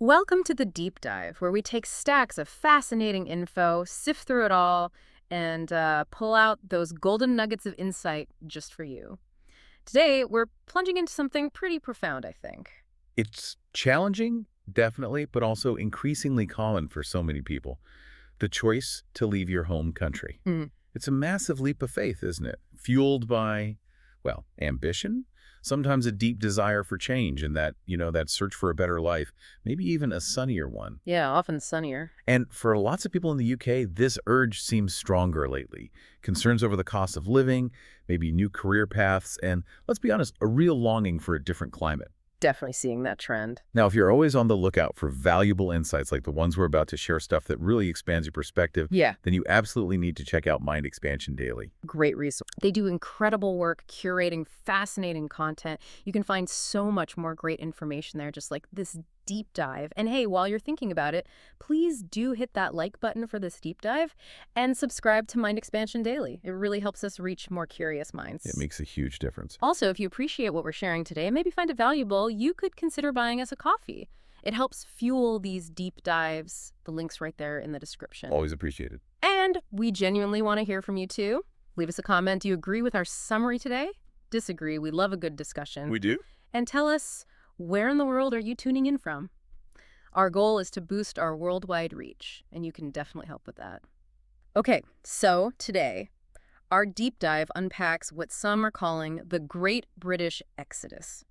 Welcome to the Deep Dive, where we take stacks of fascinating info, sift through it all, and pull out those golden nuggets of insight just for you. Today, we're plunging into something pretty profound, I think. It's challenging, definitely, but also increasingly common for so many people. The choice to leave your home country. Mm. It's a massive leap of faith, isn't it? Fueled by, well, ambition, sometimes a deep desire for change and that search for a better life, maybe even a sunnier one. Yeah, often sunnier. And for lots of people in the UK, this urge seems stronger lately. Concerns over the cost of living, maybe new career paths, and let's be honest, a real longing for a different climate. Definitely seeing that trend. Now, if you're always on the lookout for valuable insights like the ones we're about to share, stuff that really expands your perspective, Yeah, then you absolutely need to check out Mind Expansion Daily. great resource. They do incredible work curating fascinating content. You can find so much more great information there, just like this deep dive. And hey, while you're thinking about it, please do hit that like button for this deep dive and subscribe to Mind Expansion Daily. It really helps us reach more curious minds. It makes a huge difference. Also, if you appreciate what we're sharing today and maybe find it valuable, you could consider buying us a coffee. It helps fuel these deep dives. The link's right there in the description. Always appreciated. And we genuinely want to hear from you too. Leave us a comment. Do you agree with our summary today? Disagree? We love a good discussion. We do? And tell us, where in the world are you tuning in from? Our goal is to boost our worldwide reach, and you can definitely help with that. Okay, so today, our deep dive unpacks what some are calling the Great British Exodus.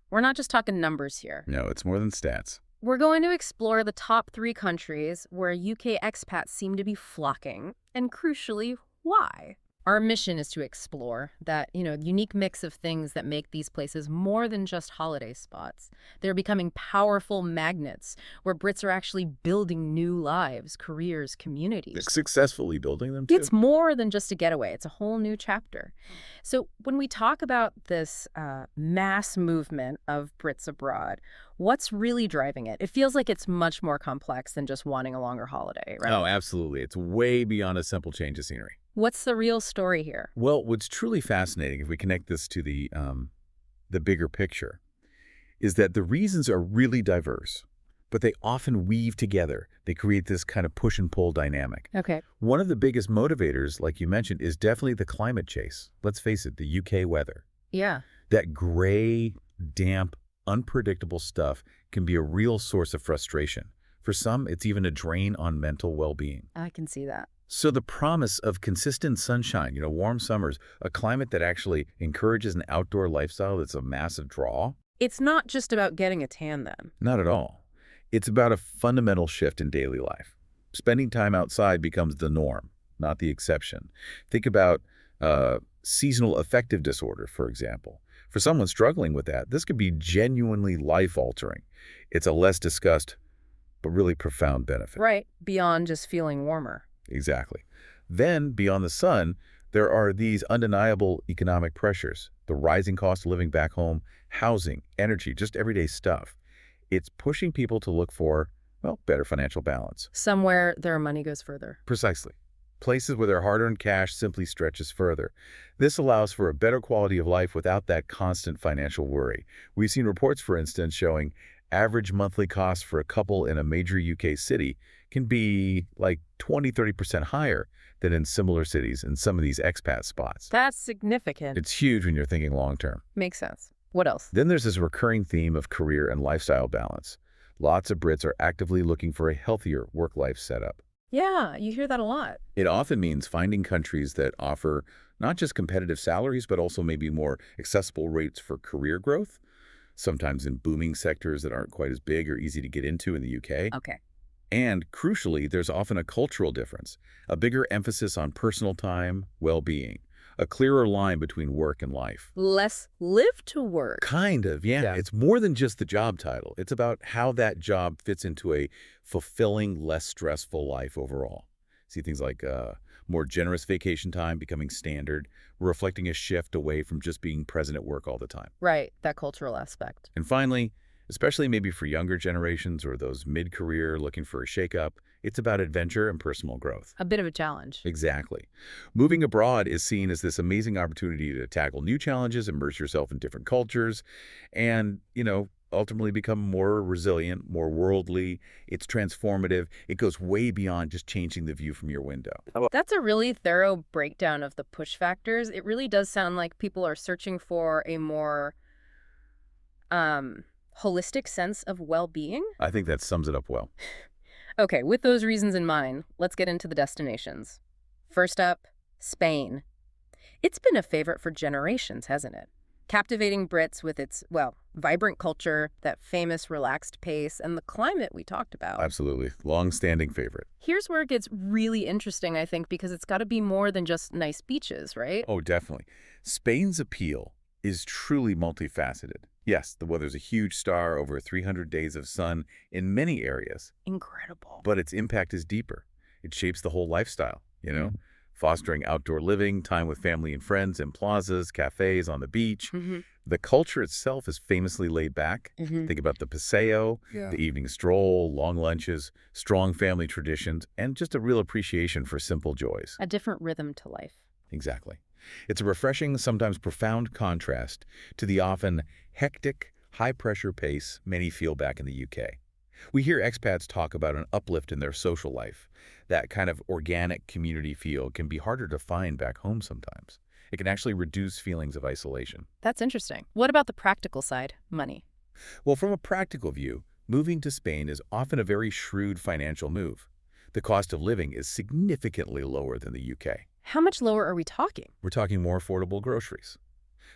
We're not just talking numbers here. No, it's more than stats. We're going to explore the top 3 countries where UK expats seem to be flocking, and crucially, why. Our mission is to explore that, unique mix of things that make these places more than just holiday spots. They're becoming powerful magnets where Brits are actually building new lives, careers, communities. Successfully building them, too. It's more than just a getaway. It's a whole new chapter. So when we talk about this mass movement of Brits abroad, what's really driving it? It feels like it's much more complex than just wanting a longer holiday, right? Oh, absolutely. It's way beyond a simple change of scenery. What's the real story here? Well, what's truly fascinating, if we connect this to the bigger picture, is that the reasons are really diverse, but they often weave together. They create this kind of push and pull dynamic. Okay. One of the biggest motivators, like you mentioned, is definitely the climate chase. Let's face it, the UK weather. Yeah. That gray, damp, unpredictable stuff can be a real source of frustration. For some, it's even a drain on mental well-being. I can see that. So the promise of consistent sunshine, warm summers, a climate that actually encourages an outdoor lifestyle that's a massive draw? It's not just about getting a tan then. Not at all. It's about a fundamental shift in daily life. Spending time outside becomes the norm, not the exception. Think about seasonal affective disorder, for example. For someone struggling with that, this could be genuinely life-altering. It's a less discussed, but really profound benefit. Right. Beyond just feeling warmer. Exactly. Then, beyond the sun, there are these undeniable economic pressures, the rising cost of living back home, housing, energy, just everyday stuff. It's pushing people to look for, well, better financial balance. Somewhere their money goes further. Precisely. Places where their hard-earned cash simply stretches further. This allows for a better quality of life without that constant financial worry. We've seen reports, for instance, showing average monthly costs for a couple in a major UK city can be like 20–30% higher than in similar cities in some of these expat spots. That's significant. It's huge when you're thinking long-term. Makes sense. What else? Then there's this recurring theme of career and lifestyle balance. Lots of Brits are actively looking for a healthier work-life setup. Yeah, you hear that a lot. It often means finding countries that offer not just competitive salaries, but also maybe more accessible rates for career growth, sometimes in booming sectors that aren't quite as big or easy to get into in the UK. Okay. And crucially, there's often a cultural difference, a bigger emphasis on personal time, well-being, a clearer line between work and life. Less live to work. Kind of, yeah. It's more than just the job title. It's about how that job fits into a fulfilling, less stressful life overall. See things like more generous vacation time becoming standard, reflecting a shift away from just being present at work all the time. Right, that cultural aspect. And finally, especially maybe for younger generations or those mid-career looking for a shakeup, it's about adventure and personal growth. A bit of a challenge. Exactly. Moving abroad is seen as this amazing opportunity to tackle new challenges, immerse yourself in different cultures, and, ultimately become more resilient, more worldly. It's transformative. It goes way beyond just changing the view from your window. That's a really thorough breakdown of the push factors. It really does sound like people are searching for a more um, holistic sense of well-being. I think that sums it up well. Okay, with those reasons in mind, let's get into the destinations. First up, Spain. It's been a favorite for generations, hasn't it? Captivating Brits with its, well, vibrant culture, that famous relaxed pace, and the climate we talked about. Absolutely. Long-standing favorite. Here's where it gets really interesting, I think, because it's got to be more than just nice beaches, right? Oh, definitely. Spain's appeal is truly multifaceted. Yes, the weather's a huge star, over 300 days of sun in many areas, Incredible. but its impact is deeper. It shapes the whole lifestyle. Fostering outdoor living, time with family and friends in plazas, cafes, on the beach. Mm-hmm. The culture itself is famously laid back. Mm-hmm. Think about the paseo, the evening stroll, long lunches, strong family traditions, and just a real appreciation for simple joys. A different rhythm to life. Exactly. It's a refreshing, sometimes profound contrast to the often hectic, high-pressure pace many feel back in the UK. We hear expats talk about an uplift in their social life. That kind of organic community feel can be harder to find back home sometimes. It can actually reduce feelings of isolation. That's interesting. What about the practical side? Money. Well, from a practical view, moving to Spain is often a very shrewd financial move. The cost of living is significantly lower than the UK. How much lower are we talking? We're talking more affordable groceries.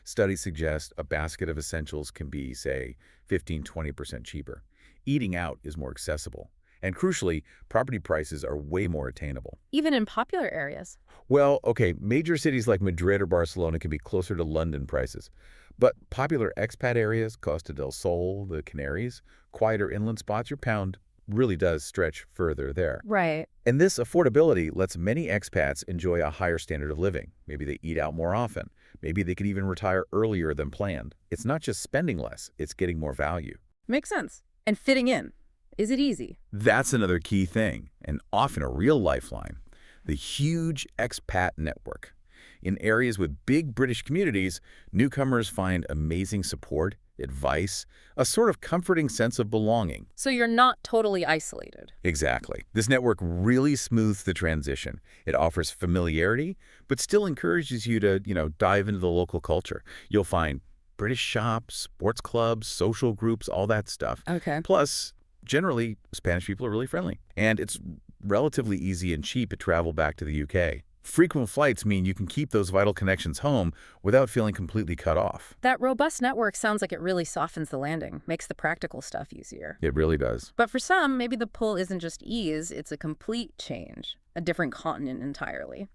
Studies suggest a basket of essentials can be, say, 15–20% cheaper. Eating out is more accessible. And crucially, property prices are way more attainable. Even in popular areas. Well, okay, major cities like Madrid or Barcelona can be closer to London prices. But popular expat areas, Costa del Sol, the Canaries, quieter inland spots, your pound really does stretch further there. Right. And this affordability lets many expats enjoy a higher standard of living. Maybe they eat out more often. Maybe they could even retire earlier than planned. It's not just spending less, it's getting more value. Makes sense. And fitting in. Is it easy? That's another key thing, and often a real lifeline. The huge expat network. In areas with big British communities, newcomers find amazing support, advice, a sort of comforting sense of belonging. So you're not totally isolated. Exactly. This network really smooths the transition. It offers familiarity, but still encourages you to, dive into the local culture. You'll find British shops, sports clubs, social groups, all that stuff. Okay. Plus, generally, Spanish people are really friendly. And it's relatively easy and cheap to travel back to the UK. Frequent flights mean you can keep those vital connections home without feeling completely cut off. That robust network sounds like it really softens the landing, makes the practical stuff easier. It really does. But for some, maybe the pull isn't just ease, it's a complete change, a different continent entirely.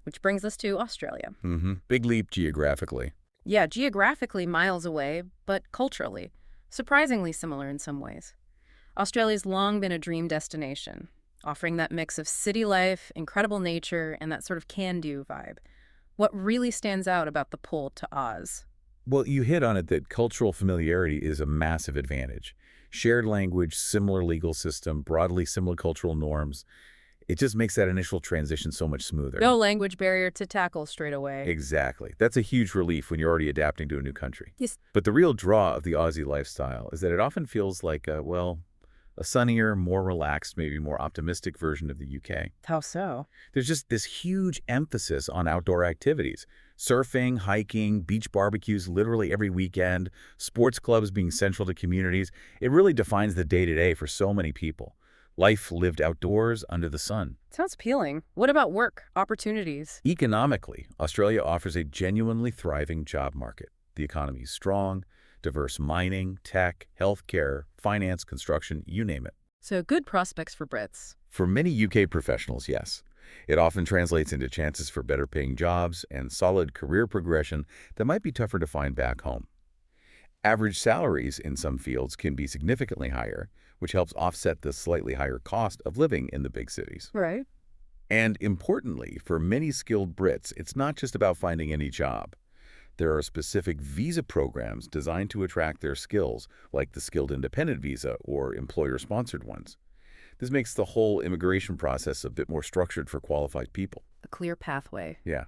Which brings us to Australia. Big leap geographically. Yeah, geographically miles away, but culturally, surprisingly similar in some ways. Australia's long been a dream destination, offering that mix of city life, incredible nature, and that sort of can-do vibe. What really stands out about the pull to Oz? Well, you hit on it that cultural familiarity is a massive advantage. Shared language, similar legal system, broadly similar cultural norms. It just makes that initial transition so much smoother. No language barrier to tackle straight away. Exactly. That's a huge relief when you're already adapting to a new country. Yes. But the real draw of the Aussie lifestyle is that it often feels like a sunnier, more relaxed, maybe more optimistic version of the UK. How so? There's just this huge emphasis on outdoor activities. Surfing, hiking, beach barbecues literally every weekend, sports clubs being central to communities. It really defines the day-to-day for so many people. Life lived outdoors under the sun. Sounds appealing. What about work, opportunities? Economically, Australia offers a genuinely thriving job market. The economy is strong, diverse mining, tech, healthcare, finance, construction, you name it. So good prospects for Brits. For many UK professionals, yes. It often translates into chances for better paying jobs and solid career progression that might be tougher to find back home. Average salaries in some fields can be significantly higher, which helps offset the slightly higher cost of living in the big cities. Right. And importantly, for many skilled Brits, it's not just about finding any job. There are specific visa programs designed to attract their skills, like the Skilled Independent Visa or employer-sponsored ones. This makes the whole immigration process a bit more structured for qualified people. A clear pathway. Yeah.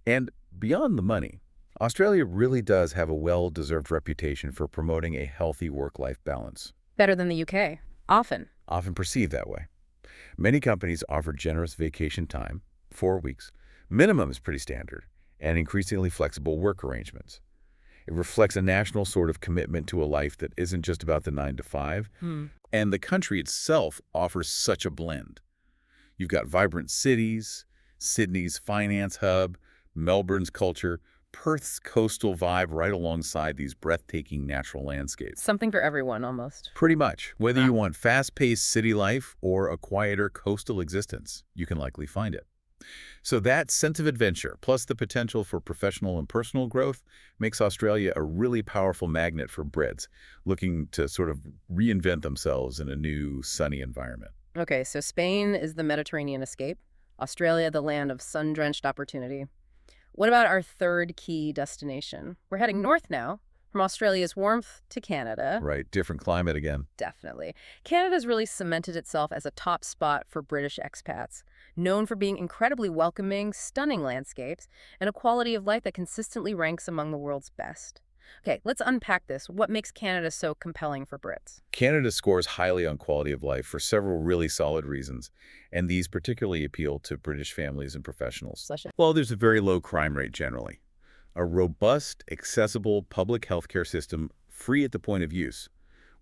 And beyond the money, Australia really does have a well-deserved reputation for promoting a healthy work-life balance, Better than the UK. Often. often perceived that way. Many companies offer generous vacation time, 4 weeks. Minimum is pretty standard, and increasingly flexible work arrangements. It reflects a national sort of commitment to a life that isn't just about the 9 to 5. Hmm. And the country itself offers such a blend. You've got vibrant cities, Sydney's finance hub, Melbourne's culture, Perth's coastal vibe right alongside these breathtaking natural landscapes. Something for everyone, almost. Pretty much. Whether Wow. you want fast-paced city life or a quieter coastal existence, you can likely find it. So that sense of adventure, plus the potential for professional and personal growth, makes Australia a really powerful magnet for Brits looking to sort of reinvent themselves in a new, sunny environment. Okay, so Spain is the Mediterranean escape, Australia the land of sun-drenched opportunity. What about our third key destination? We're heading north now, from Australia's warmth to Canada. Right, different climate again. Definitely. Canada's really cemented itself as a top spot for British expats, known for being incredibly welcoming, stunning landscapes, and a quality of life that consistently ranks among the world's best. Okay, let's unpack this. What makes Canada so compelling for Brits? Canada scores highly on quality of life for several really solid reasons, and these particularly appeal to British families and professionals. Such a Well, there's a very low crime rate generally, a robust, accessible public healthcare system free at the point of use,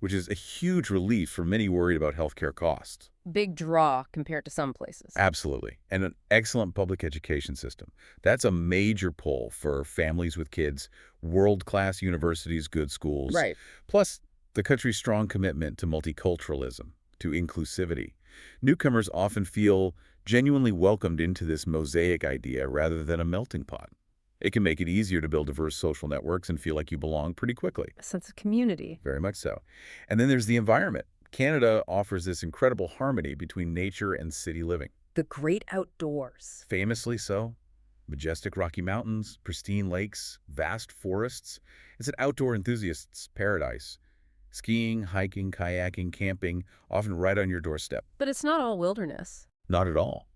which is a huge relief for many worried about healthcare costs. big draw compared to some places. Absolutely. And an excellent public education system. That's a major pull for families with kids, world-class universities, good schools. Right. Plus, the country's strong commitment to multiculturalism, to inclusivity. Newcomers often feel genuinely welcomed into this mosaic idea rather than a melting pot. It can make it easier to build diverse social networks and feel like you belong pretty quickly. A sense of community. Very much so. And then there's the environment. Canada offers this incredible harmony between nature and city living. The great outdoors. Famously so. Majestic Rocky Mountains, pristine lakes, vast forests. It's an outdoor enthusiast's paradise. Skiing, hiking, kayaking, camping, often right on your doorstep. But it's not all wilderness. Not at all.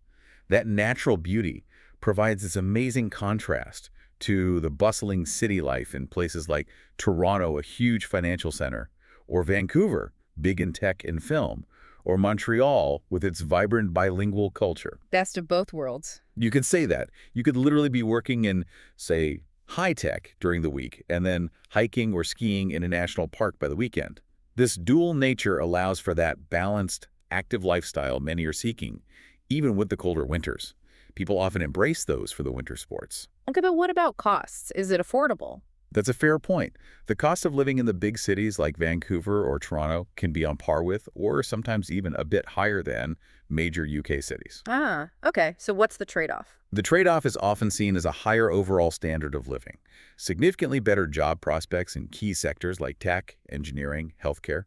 That natural beauty provides this amazing contrast to the bustling city life in places like Toronto, a huge financial center, or Vancouver, big in tech and film, or Montreal with its vibrant bilingual culture. Best of both worlds. You could say that. You could literally be working in, say, high tech during the week and then hiking or skiing in a national park by the weekend. This dual nature allows for that balanced, active lifestyle many are seeking, even with the colder winters. People often embrace those for the winter sports. Okay, but what about costs? Is it affordable? That's a fair point. The cost of living in the big cities like Vancouver or Toronto can be on par with, or sometimes even a bit higher than, major UK cities. Ah, okay. So what's the trade-off? The trade-off is often seen as a higher overall standard of living, significantly better job prospects in key sectors like tech, engineering, healthcare,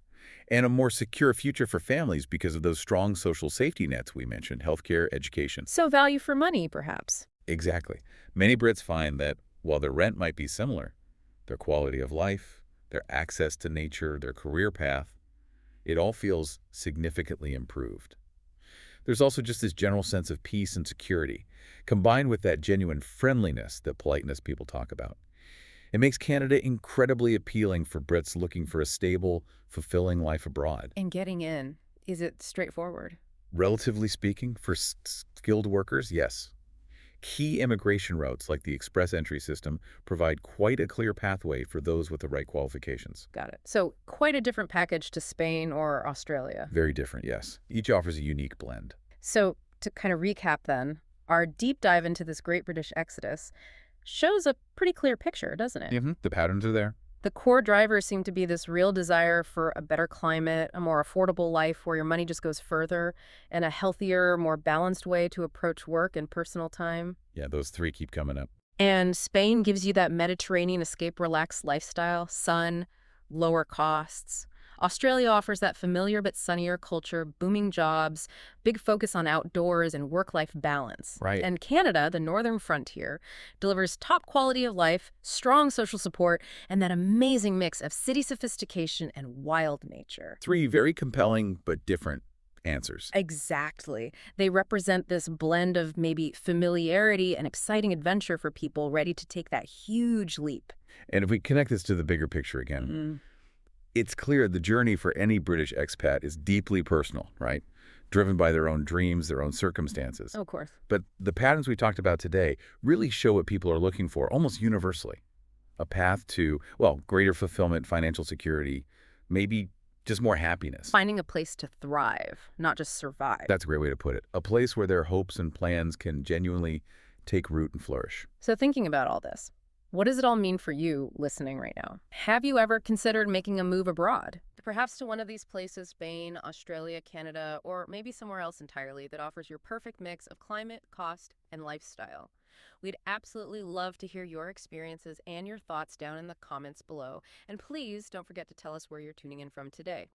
and a more secure future for families because of those strong social safety nets we mentioned, healthcare, education. So value for money, perhaps. Exactly. Many Brits find that while their rent might be similar, their quality of life, their access to nature, their career path, it all feels significantly improved. There's also just this general sense of peace and security, combined with that genuine friendliness, that politeness people talk about. It makes Canada incredibly appealing for Brits looking for a stable, fulfilling life abroad. And getting in, is it straightforward? Relatively speaking, for skilled workers, yes. Key immigration routes like the express entry system provide quite a clear pathway for those with the right qualifications. Got it. So quite a different package to Spain or Australia. Very different, yes. Each offers a unique blend. So to kind of recap then, our deep dive into this great British exodus shows a pretty clear picture, doesn't it? The patterns are there. The core drivers seem to be this real desire for a better climate, a more affordable life where your money just goes further, and a healthier, more balanced way to approach work and personal time. Yeah, those three keep coming up. And Spain gives you that Mediterranean escape relaxed lifestyle, sun, lower costs. Australia offers that familiar but sunnier culture, booming jobs, big focus on outdoors and work-life balance. Right. And Canada, the northern frontier, delivers top quality of life, strong social support, and that amazing mix of city sophistication and wild nature. Three very compelling but different answers. Exactly. They represent this blend of maybe familiarity and exciting adventure for people ready to take that huge leap. And if we connect this to the bigger picture again, it's clear the journey for any British expat is deeply personal, right? Driven by their own dreams, their own circumstances. Of course. But the patterns we talked about today really show what people are looking for almost universally. A path to, well, greater fulfillment, financial security, maybe just more happiness. Finding a place to thrive, not just survive. That's a great way to put it. A place where their hopes and plans can genuinely take root and flourish. So thinking about all this, what does it all mean for you listening right now? Have you ever considered making a move abroad? Perhaps to one of these places, Spain, Australia, Canada, or maybe somewhere else entirely that offers your perfect mix of climate, cost, and lifestyle. We'd absolutely love to hear your experiences and your thoughts down in the comments below. And please don't forget to tell us where you're tuning in from today.